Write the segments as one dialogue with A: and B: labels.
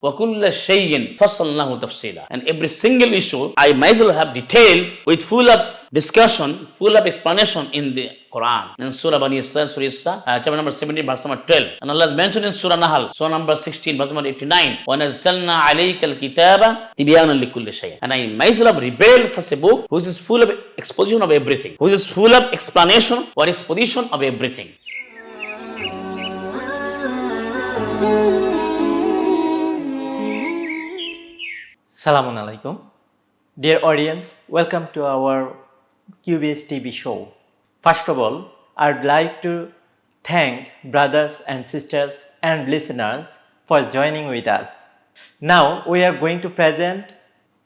A: وَكُلَّ شَيْءٍ فَصَّلْنَاهُ تَفْصِيلًا. And every single issue I myself have detailed with full of discussion, full of explanation in the Quran. In Surah Bani Israel, Surah Isra, chapter number 17, verse number 12. And Allah has mentioned in Surah Nahl, Surah number 16, verse number 89. وَنَزَّلْنَا عَلَيْكَ الْكِتَابَ تِبْيَانًا لِكُلِّ شَيْءٍ. And I myself have revealed such a book which is full of exposition of everything, which is full of explanation or exposition of everything.
B: Salamun alaikum. Dear audience, welcome to our QBS TV show. First of all, I'd like to thank brothers and sisters and listeners for joining with us. Now we are going to present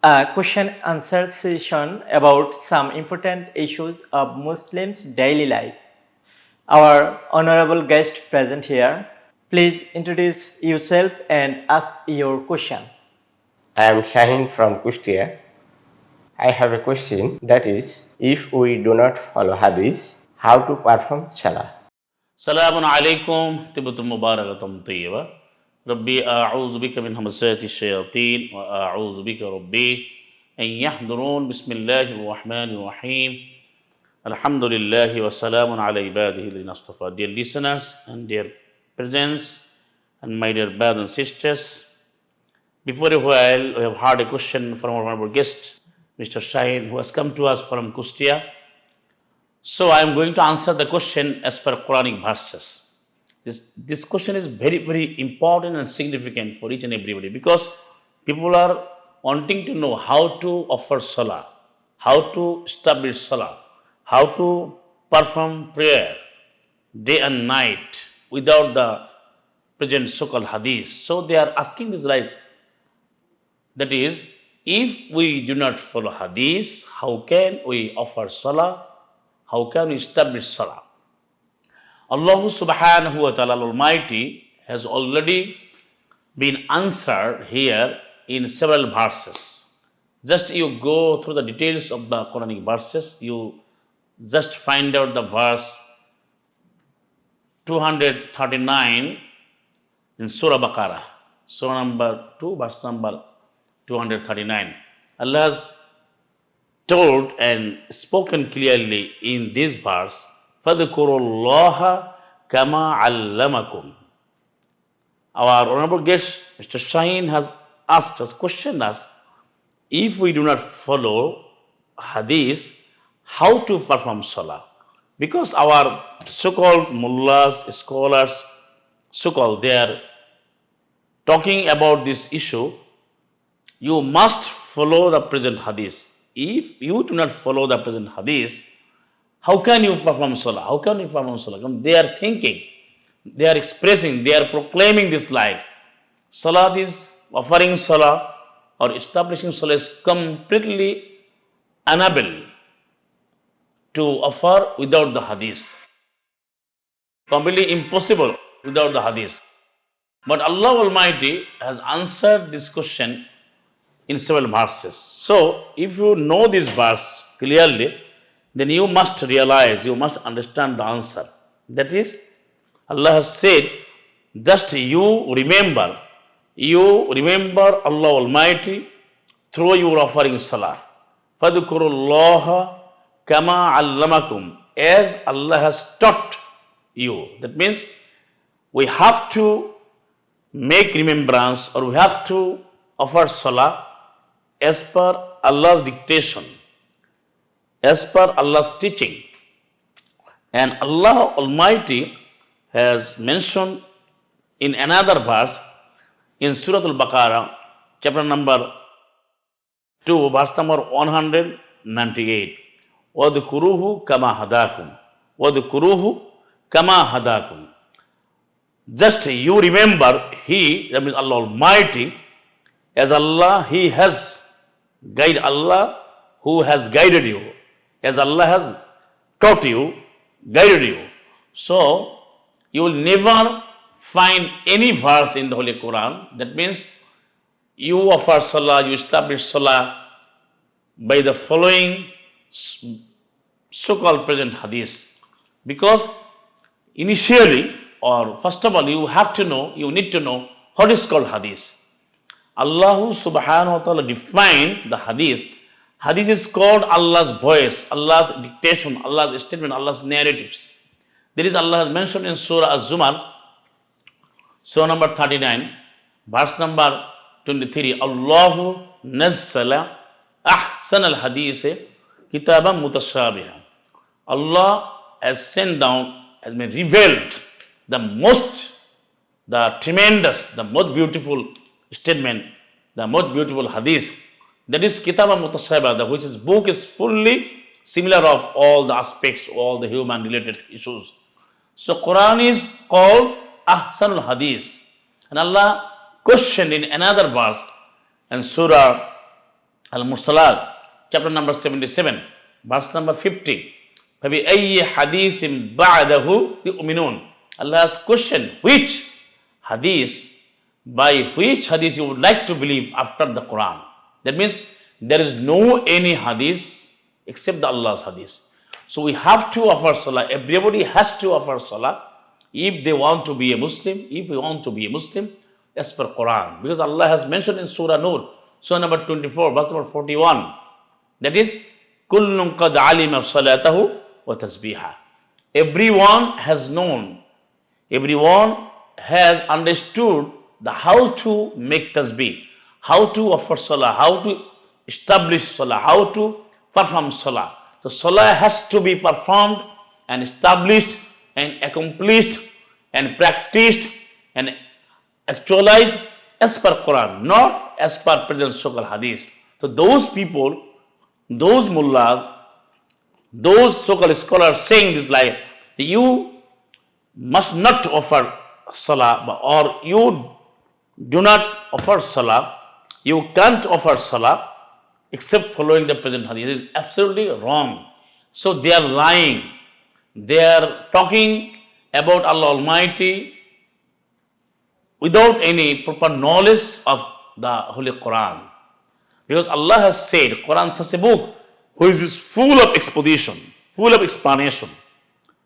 B: a question answer session about some important issues of Muslims' daily life. Our honorable guest present here, please introduce yourself and ask your question.
C: I am Shahin from Kustia. I have a question, that is, if we do not follow Hadith, how to perform Salah?
A: Salamun alaikum, tibatum mubarakatum tayyiba. Rabbi a'udhu bika min hamasati shayateen wa a'udhu bika rabbi an yahdurun. Bismillahir rahmanir rahim. Alhamdulillahi wa salamun ala ibadihi alladhina istafa. Dear listeners and dear presents and my dear brothers and sisters, before a while, we have heard a question from our guest, Mr. Shahin, who has come to us from Kustia. So I am going to answer the question as per Quranic verses. This question is very, very important and significant for each and everybody, because people are wanting to know how to offer Salah, how to establish Salah, how to perform prayer day and night without the present so-called Hadith. So they are asking this like, that is, if we do not follow Hadith, how can we offer Salah? How can we establish Salah? Allah subhanahu wa ta'ala Almighty has already been answered here in several verses. Just you go through the details of the Quranic verses, you just find out the verse 239 in Surah Baqarah, Surah number 2, verse number 239. Allah has told and spoken clearly in this verse, فَذْكُرُوا اللَّهَ كَمَا عَلَّمَكُمْ. Our honorable guest, Mr. Shahin, has asked us, questioned us, if we do not follow Hadith, how to perform Salah? Because our so-called mullahs, scholars, so-called, they are talking about this issue. You must follow the present Hadith. If you do not follow the present Hadith, how can you perform Salah? How can you perform Salah? They are thinking, they are expressing, they are proclaiming this like, Salah is offering Salah or establishing Salah is completely unable to offer without the Hadith. Completely impossible without the Hadith. But Allah Almighty has answered this question in several verses. So, if you know this verse clearly, then you must realize, you must understand the answer. That is, Allah has said, just you remember Allah Almighty through your offering Salah. فَذْكُرُوا اللَّهَ كَمَا عَلَّمَكُمْ, as Allah has taught you. That means, we have to make remembrance, or we have to offer Salah as per Allah's dictation, as per Allah's teaching. And Allah Almighty has mentioned in another verse in Surah Al-Baqarah, chapter number 2, verse number 198. وَذْكُرُوهُ كَمَا هَدَاكُمْ وَذْكُرُوهُ كَمَا هَدَاكُمْ. Just you remember He, that means Allah Almighty, as Allah, He has guided, Allah who has guided you, as Allah has taught you, guided you. So, you will never find any verse in the Holy Quran, that means you offer Salah, you establish Salah by the following so-called present Hadith. Because initially, or first of all, you need to know what is called Hadith. Allah subhanahu wa ta'ala defined the hadith. Hadith is called Allah's voice, Allah's dictation, Allah's statement, Allah's narratives. There is Allah has mentioned in Surah Az-Zumar, Surah number 39, verse number 23, Allahu nazzala ahsan al-hadith kitaban mutashabiha. Allah has sent down, has been revealed the tremendous, the most beautiful statement, the most beautiful hadith. That is Kitaba Mutashabiha, which is book is fully similar of all the aspects, all the human related issues. So Quran is called Ahsanul Hadith. And Allah questioned in another verse in Surah Al-Mursalat, chapter number 77, verse number 50. فَبِأَيِّ حَدِيثٍ بَعْدَهُ يُؤْمِنُونَ. Allah has questioned which hadith, by which hadith you would like to believe after the Quran. That means there is no any hadith except the Allah's hadith. So we have to offer salah. Everybody has to offer salah if they want to be a Muslim, if we want to be a Muslim as per Quran. Because Allah has mentioned in Surah Nur, Surah number 24, verse number 41, that is, كُلٌّ قَدْ عَلِمَ صَلَاتَهُ وَتَسْبِيحًا. Everyone has known, everyone has understood the how to make tasbih, how to offer salah, how to establish salah, how to perform salah. So salah has to be performed and established and accomplished and practiced and actualized as per Quran, not as per present so-called hadith. So those people, those mullahs, those so-called scholars saying this like, you must not offer salah, or you do not offer salah, you can't offer salah except following the present hadith. It is absolutely wrong. So they are lying. They are talking about Allah Almighty without any proper knowledge of the Holy Quran. Because Allah has said, Quran is such a book which is full of exposition, full of explanation.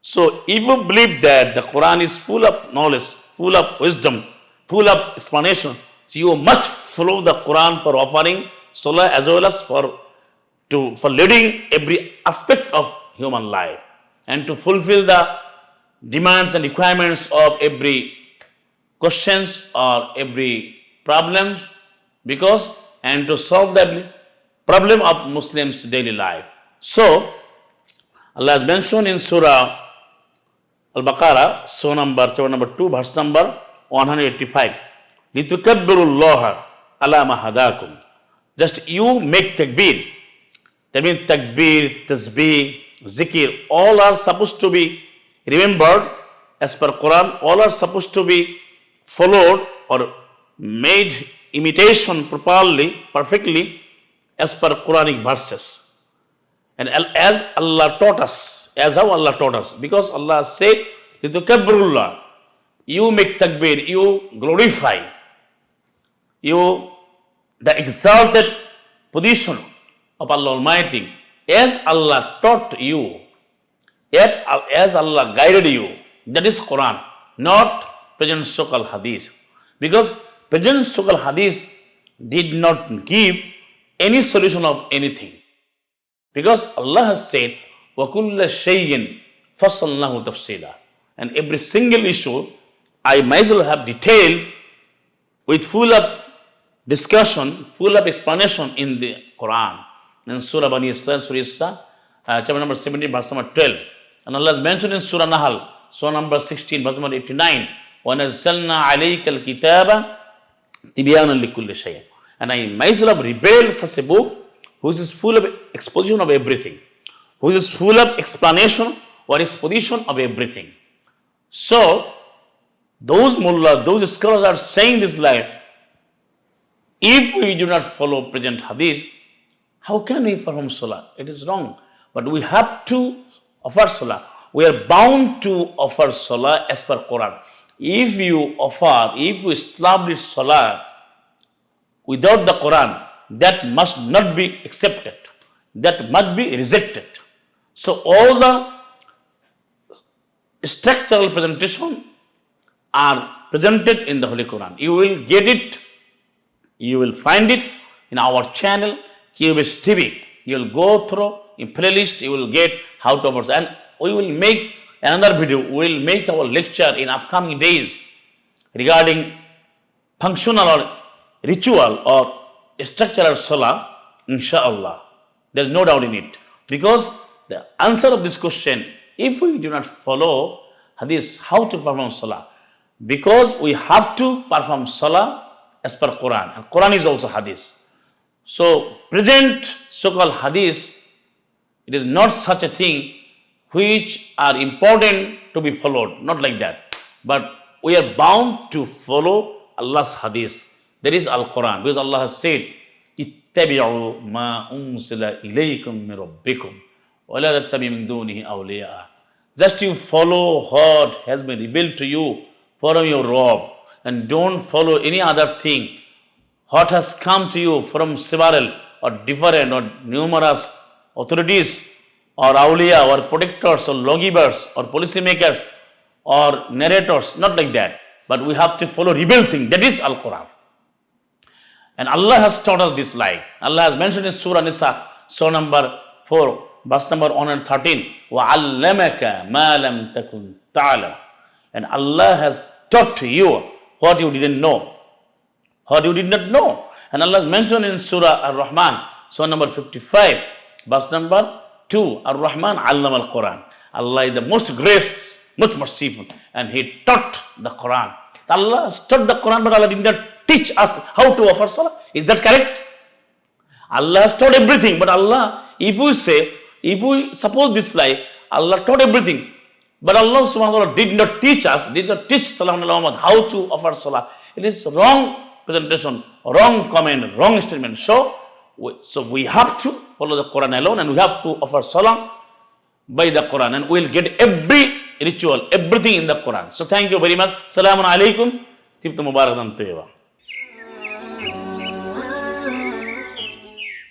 A: So if you believe that the Quran is full of knowledge, full of wisdom, full of explanation, so you must follow the Quran for offering salah as well as for leading every aspect of human life and to fulfill the demands and requirements of every questions or every problem, because and to solve the problem of Muslims' daily life. So Allah has mentioned in Surah Al-Baqarah, chapter number 2, verse number 185. لِتُكَبِّرُوا اللَّهَ عَلَى مَا هَدَاكُمْ. Just you make takbir. That means takbir, tasbih, zikr, all are supposed to be remembered as per Quran, all are supposed to be followed or made imitation properly, perfectly as per Quranic verses. And as Allah taught us, as how Allah taught us, because Allah said, لِتُكَبِّرُوا, you make takbir, you glorify, you the exalted position of Allah Almighty, as Allah taught you, yet as Allah guided you. That is Quran, not present so-called hadith. Because present so-called hadith did not give any solution of anything. Because Allah has said, وَكُلَّ شَيْءٍ فَصَّلْنَاهُ تَفْصِيلًا. And every single issue I myself have detailed with full of discussion, full of explanation in the Quran. In Surah Bani Israel, Surah Isra, chapter number 17, verse number 12. And Allah has mentioned in Surah Nahl, Surah number 16, verse number 89. وَنَزَّلْنَا عَلَيْكَ الْكِتَابَ تِبْيَانًا لِكُلِّ شَيْءٍ. And I myself revealed such a book which is full of exposition of everything, which is full of explanation or exposition of everything. So, those mullahs, those scholars are saying this like, if we do not follow present hadith, how can we perform salah? It is wrong. But we have to offer salah. We are bound to offer salah as per Quran. If you establish salah without the Quran, that must not be accepted. That must be rejected. So all the structural presentation are presented in the Holy Quran. You will get it You will find it in our channel, QBS TV. You will go through in playlist, you will get how to offer. And we will make another video. We will make our lecture in upcoming days regarding functional or ritual or structural salah, inshallah. There is no doubt in it. Because the answer of this question, if we do not follow hadith, how to perform salah? Because we have to perform salah as per Quran. And Quran is also hadith. So, present so-called hadith, it is not such a thing which are important to be followed. Not like that. But we are bound to follow Allah's hadith. That is Al-Quran. Because Allah has said, اتبعوا ما أنزل إليكم من ربكم ولا تتبعوا من دونه أولياء. Just you follow what has been revealed to you from your Rabb, and don't follow any other thing. What has come to you from several or different or numerous authorities or awliya or protectors or lawgivers or policymakers or narrators, not like that. But we have to follow revealed thing. That is Al-Quran. And Allah has taught us this life. Allah has mentioned in Surah Nisa, Surah number 4, verse number 113, وَعَلَّمَكَ مَا لَمْ تَكُنْ تَعْلَمُ. And Allah has taught to you what you didn't know, what you did not know. And Allah has mentioned in Surah Ar-Rahman, Surah number 55, verse number 2, Ar-Rahman Allama al-Quran. Allah is the most gracious, most merciful, and He taught the Quran. Allah has taught the Quran, but Allah did not teach us how to offer salah. Is that correct? Allah has taught everything, but Allah, if we suppose this life, Allah taught everything, but Allah subhanahu wa ta'ala did not teach us, did not teach Salah Muhammad how to offer salah. It is wrong presentation, wrong comment, wrong statement. So we have to follow the Quran alone, and we have to offer salah by the Quran, and we will get every ritual, everything in the Quran. So thank you very much. Assalamu alaikum. Tibta Mubarak.